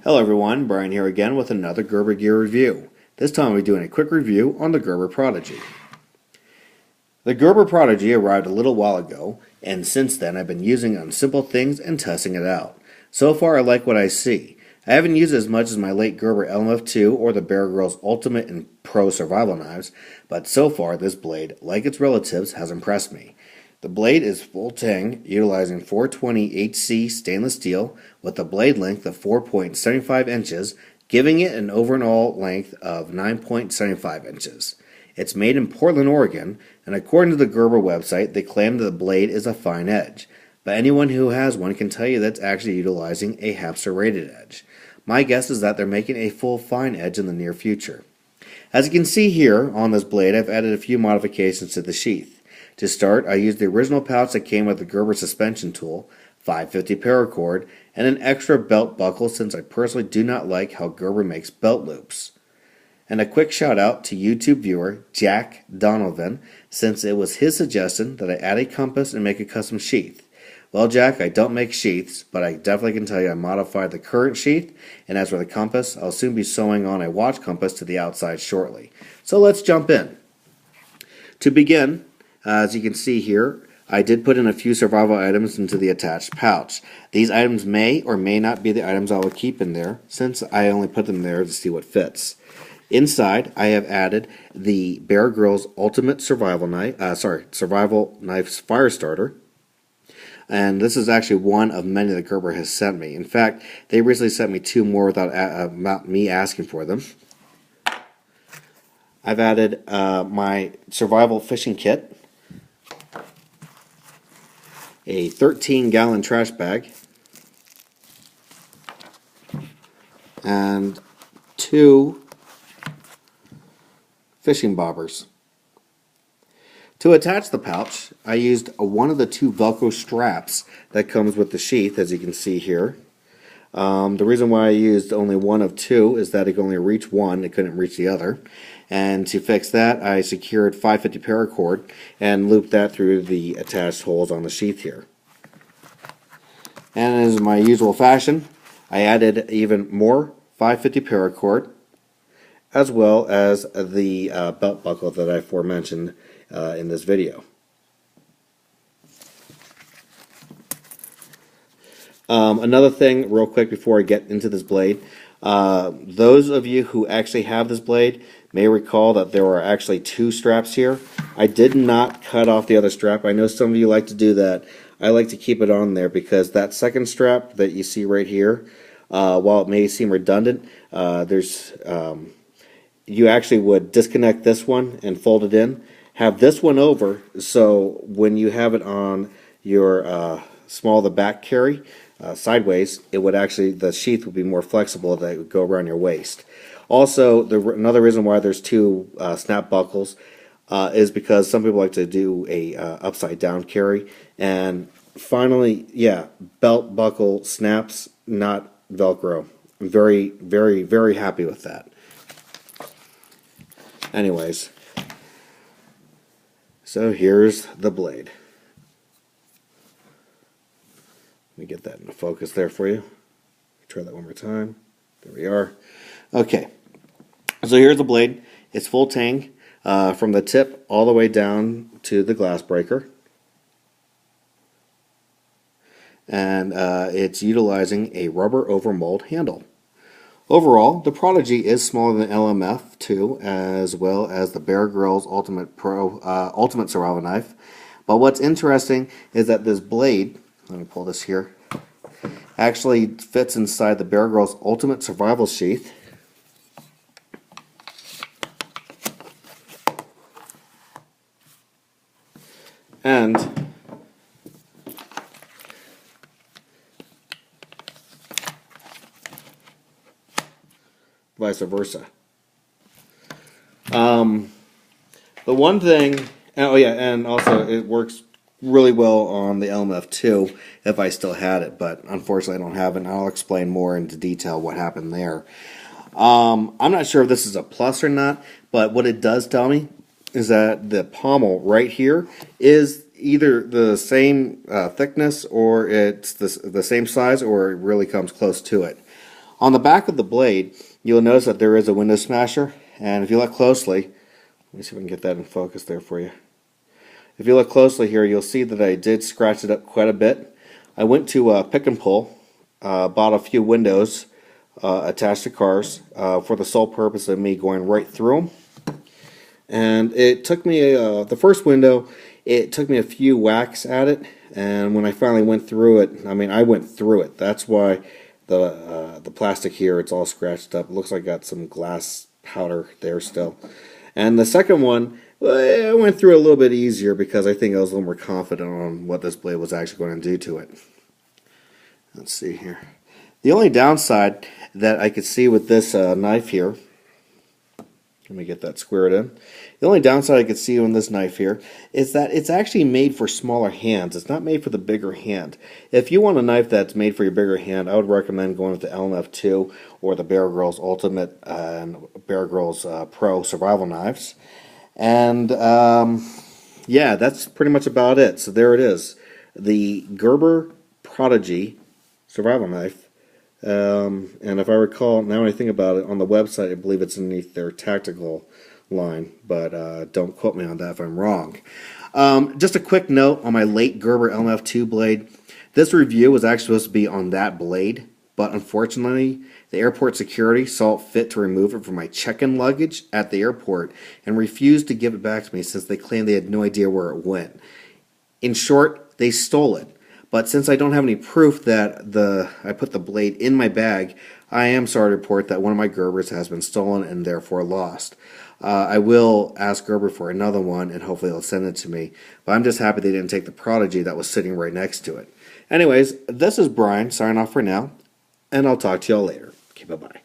Hello everyone, Brian here again with another Gerber gear review. This time we're doing a quick review on the Gerber Prodigy. The Gerber Prodigy arrived a little while ago, and since then I've been using it on simple things and testing it out. So far I like what I see. I haven't used it as much as my late Gerber LMF II or the Bear Grylls Ultimate and Pro survival knives, but so far this blade, like its relatives, has impressed me. The blade is full tang, utilizing 420 HC stainless steel with a blade length of 4.75 inches, giving it an overall length of 9.75 inches. It's made in Portland, Oregon, and according to the Gerber website, they claim that the blade is a fine edge. But anyone who has one can tell you that's actually utilizing a Hapster rated edge. My guess is that they're making a full fine edge in the near future. As you can see here on this blade, I've added a few modifications to the sheath. To start, I used the original pouch that came with the Gerber suspension tool, 550 paracord, and an extra belt buckle since I personally do not like how Gerber makes belt loops. And a quick shout out to YouTube viewer Jack Donovan, since it was his suggestion that I add a compass and make a custom sheath. Well, Jack, I don't make sheaths, but I definitely can tell you I modified the current sheath, and as for the compass, I'll soon be sewing on a watch compass to the outside shortly. So let's jump in. To begin, as you can see here, I did put in a few survival items into the attached pouch. These items may or may not be the items I will keep in there, since I only put them there to see what fits. Inside, I have added the Bear Grylls Ultimate Survival Knife, Survival Knife's Fire Starter. And this is actually one of many that Gerber has sent me. In fact, they recently sent me two more without me asking for them. I've added my survival fishing kit, a 13-gallon trash bag, and two fishing bobbers. To attach the pouch, I used one of the two Velcro straps that comes with the sheath, as you can see here. The reason why I used only one of two is that it could only reach one, it couldn't reach the other. And to fix that, I secured 550 paracord and looped that through the attached holes on the sheath here. And as my usual fashion, I added even more 550 paracord, as well as the belt buckle that I aforementioned in this video. Another thing real quick before I get into this blade, those of you who actually have this blade may recall that there are actually two straps here. I did not cut off the other strap. I know some of you like to do that. I like to keep it on there because that second strap that you see right here, while it may seem redundant, you actually would disconnect this one and fold it in. Have this one over, so when you have it on your the back carry sideways, it would actually, the sheath would be more flexible, that would go around your waist. Also, another reason why there's two snap buckles is because some people like to do a upside down carry. And finally, yeah, belt buckle snaps, not Velcro. I'm very, very, very happy with that. Anyways, so here's the blade. Let me get that into focus there for you. Try that one more time. There we are. Okay, so here's the blade. It's full tang from the tip all the way down to the glass breaker. And it's utilizing a rubber overmold handle. Overall, the Prodigy is smaller than LMF II, as well as the Bear Grylls Ultimate Survival Knife. But what's interesting is that this blade, let me pull this here, actually fits inside the Bear Grylls Ultimate Survival Sheath. And vice versa. The one thing, oh yeah, and also it works really well on the LMF II if I still had it, but unfortunately I don't have it, and I'll explain more into detail what happened there. I'm not sure if this is a plus or not, but what it does tell me is that the pommel right here is either the same thickness, or it's the same size, or it really comes close to it. On the back of the blade, you'll notice that there is a window smasher, and if you look closely, let me see if I can get that in focus there for you. If you look closely here, you'll see that I did scratch it up quite a bit. I went to Pick and Pull, bought a few windows attached to cars for the sole purpose of me going right through them. And it took me, the first window, it took me a few whacks at it, and when I finally went through it, I mean, I went through it. That's why the plastic here, it's all scratched up. It looks like I got some glass powder there still. And the second one, I went through it a little bit easier because I think I was a little more confident on what this blade was actually going to do to it. Let's see here. The only downside that I could see with this knife here, let me get that squared in. The only downside I could see on this knife here is that it's actually made for smaller hands. It's not made for the bigger hand. If you want a knife that's made for your bigger hand, I would recommend going with the LMF II or the Bear Grylls Ultimate and Bear Grylls Pro survival knives. And yeah, that's pretty much about it. So there it is. The Gerber Prodigy survival knife. And if I recall, now when I think about it, on the website I believe it's underneath their tactical line, but don't quote me on that if I'm wrong. Just a quick note on my late Gerber LMF II blade. This review was actually supposed to be on that blade, but unfortunately the airport security saw it fit to remove it from my check-in luggage at the airport and refused to give it back to me since they claimed they had no idea where it went. In short, they stole it. But since I don't have any proof that I put the blade in my bag, I am sorry to report that one of my Gerbers has been stolen and therefore lost. I will ask Gerber for another one and hopefully they'll send it to me. But I'm just happy they didn't take the Prodigy that was sitting right next to it. Anyways, this is Brian signing off for now, and I'll talk to y'all later. Okay, bye-bye.